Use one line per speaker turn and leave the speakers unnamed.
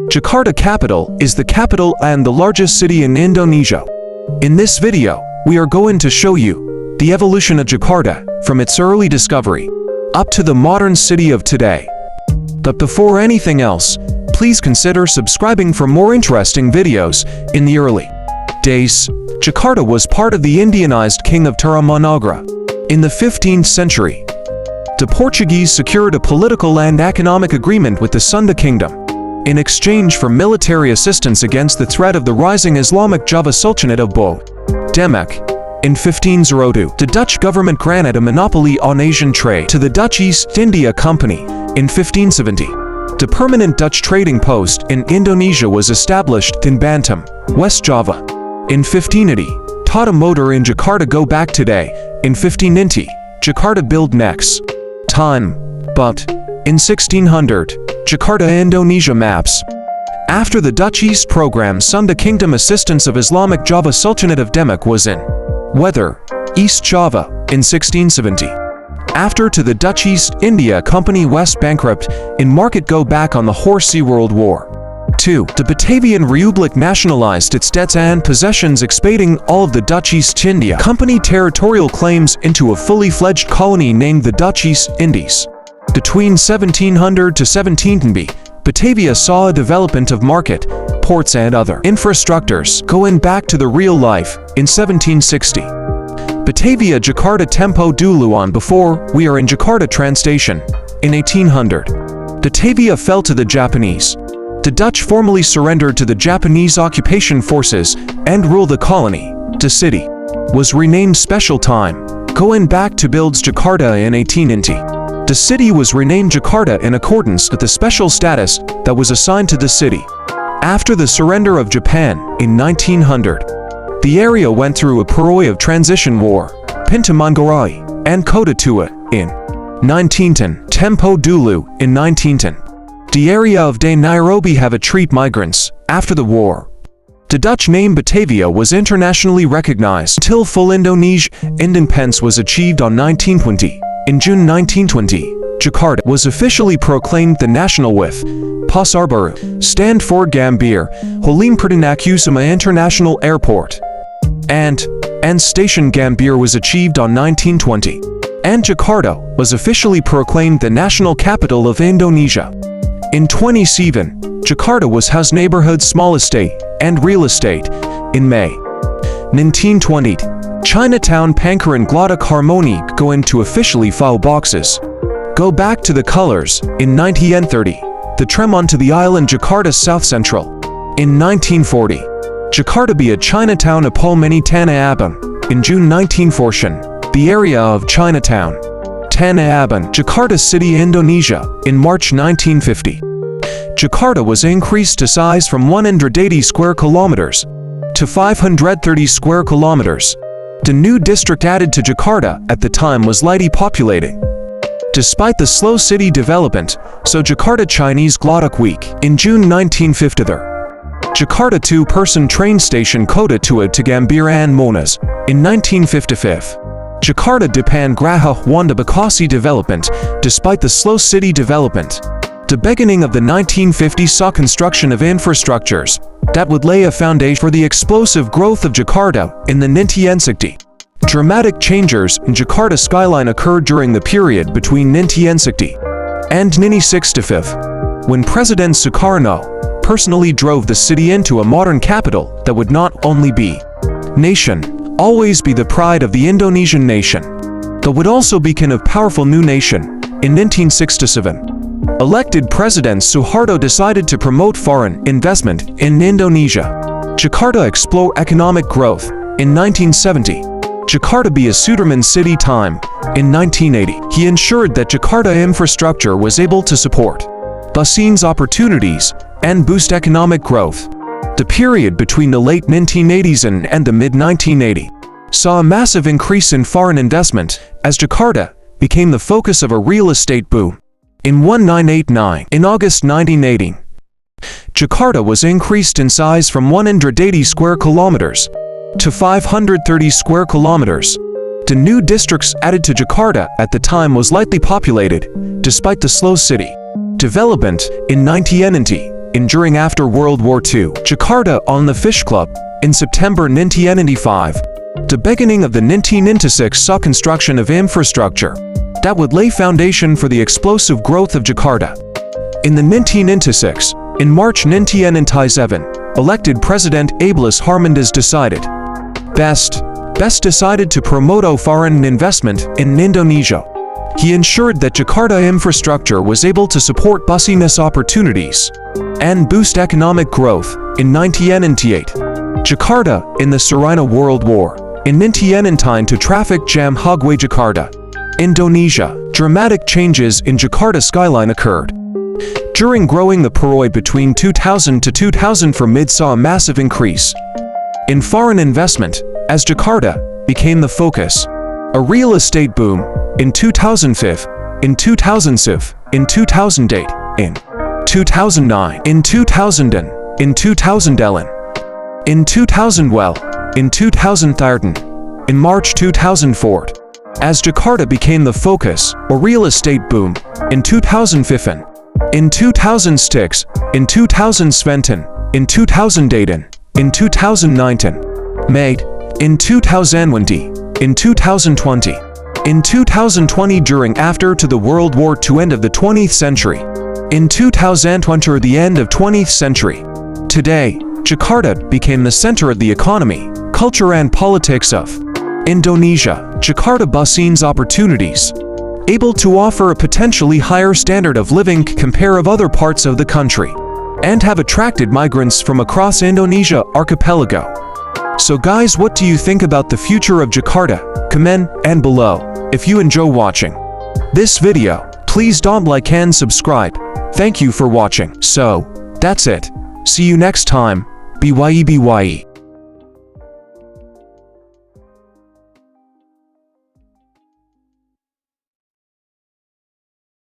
Jakarta capital is the capital and the largest city in Indonesia. In this video, we are going to show you the evolution of Jakarta from its early discovery up to the modern city of today. But before anything else, please consider subscribing for more interesting videos. In the early days, Jakarta was part of the Indianized King of Tarumanagara. In the 15th century, the Portuguese secured a political and economic agreement with the Sunda Kingdom in exchange for military assistance against the threat of the rising Islamic Java Sultanate of Bo Demek. In 1502, the Dutch government granted a monopoly on Asian trade to the Dutch East India Company. In 1570, the permanent Dutch trading post in Indonesia was established in Bantam, West Java. In 1580, Tata Motor in Jakarta go back today. In 1590, Jakarta build next time, but in 1600, Jakarta Indonesia maps. After the Dutch East program, Sunda Kingdom assistance of Islamic Java Sultanate of Demek was in Weather, East Java, in 1670. After to the Dutch East India Company West bankrupt, in market go back on the Horsey World War. 2. The Batavian Republic nationalized its debts and possessions, expanding all of the Dutch East India Company territorial claims into a fully fledged colony named the Dutch East Indies. Between 1700 to 1710, Batavia saw a development of market, ports and other infrastructures. Going back to the real life, in 1760, Batavia Jakarta Tempo Duluan before we are in Jakarta train station. In 1800, Batavia fell to the Japanese. The Dutch formally surrendered to the Japanese occupation forces and ruled the colony. The city was renamed Special Time. Going back to builds Jakarta in 1890. The city was renamed Jakarta in accordance with the special status that was assigned to the city. After the surrender of Japan in 1900, the area went through a period of transition war, Pintu Manggarai, and Kota Tua in 1910, Tempo Dulu in 1910. The area of De Nairobi have a treat migrants after the war. The Dutch name Batavia was internationally recognized till full Indonesian independence was achieved on 1920. In June 1920, Jakarta was officially proclaimed the national with Pasar Baru, stand for Gambir, Halim Perdanakusuma International Airport, and station Gambir was achieved on 1920. And Jakarta was officially proclaimed the national capital of Indonesia. In 2017, Jakarta was house neighborhood small estate and real estate. In May 1920, Chinatown Pankaran Glodak Harmony go into officially file boxes. Go back to the colors. In 1930, the Tremont to the island Jakarta South Central. In 1940, Jakarta be a Chinatown Apolmeni Tanah Abang. In June 1940, the area of Chinatown, Tanah Abang, Jakarta City, Indonesia. In March 1950, Jakarta was increased to size from 180 square kilometers to 530 square kilometers. The new district added to Jakarta at the time was lightly populated. Despite the slow city development, so Jakarta Chinese Glodak Week. In June 1950, Jakarta two-person train station Kota Tua to Gambir and Monas. In 1955, Jakarta Depan Graha Wanda Bekasi development. Despite the slow city development, the beginning of the 1950s saw construction of infrastructures that would lay a foundation for the explosive growth of Jakarta in the 1960s. Dramatic changes in Jakarta skyline occurred during the period between 1960 and 1965, when President Sukarno personally drove the city into a modern capital that would not only be nation, always be the pride of the Indonesian nation, but would also become a powerful new nation. In 1967, elected President Suharto decided to promote foreign investment in Indonesia. Jakarta explore economic growth. In 1970, Jakarta be a Sudirman city time. In 1980, he ensured that Jakarta infrastructure was able to support Basin's opportunities and boost economic growth. The period between the late 1980s and the mid-1980s saw a massive increase in foreign investment as Jakarta became the focus of a real estate boom. In 1989, in August 1980, Jakarta was increased in size from 180 square kilometers to 530 square kilometers. The new districts added to Jakarta at the time was lightly populated, despite the slow city development. In 1990, in during after World War II. Jakarta on the Fish Club, in September 1995. The beginning of the 1996 saw construction of infrastructure that would lay foundation for the explosive growth of Jakarta. In the 1996, in March 1997, elected President Ablis Harmandas decided decided to promote foreign investment in Indonesia. He ensured that Jakarta infrastructure was able to support business opportunities and boost economic growth. In 1998, Jakarta, in the Sarina World War, in 1999 to traffic jam Hogway Jakarta, Indonesia, dramatic changes in Jakarta skyline occurred. During growing the period between 2000 to 2004 mid saw a massive increase in foreign investment as Jakarta became the focus. A real estate boom in 2005, in 2006, in 2008, in 2009, in 2000, in 2011, in 2012, in 2013, in March 2004. As Jakarta became the focus, a real estate boom in 2015, in 2006, in 2017, in 2008, in 2019, made in 2020, in 2020, in 2020 during after to the World War II end of the 20th century, in 2020 or the end of 20th century. Today, Jakarta became the center of the economy, culture and politics of Indonesia. Jakarta business opportunities, able to offer a potentially higher standard of living compare of other parts of the country, and have attracted migrants from across Indonesia archipelago. So guys, what do you think about the future of Jakarta? Comment and below. If you enjoy watching this video, please don't like and subscribe. Thank you for watching. So, that's it. See you next time. BYE BYE.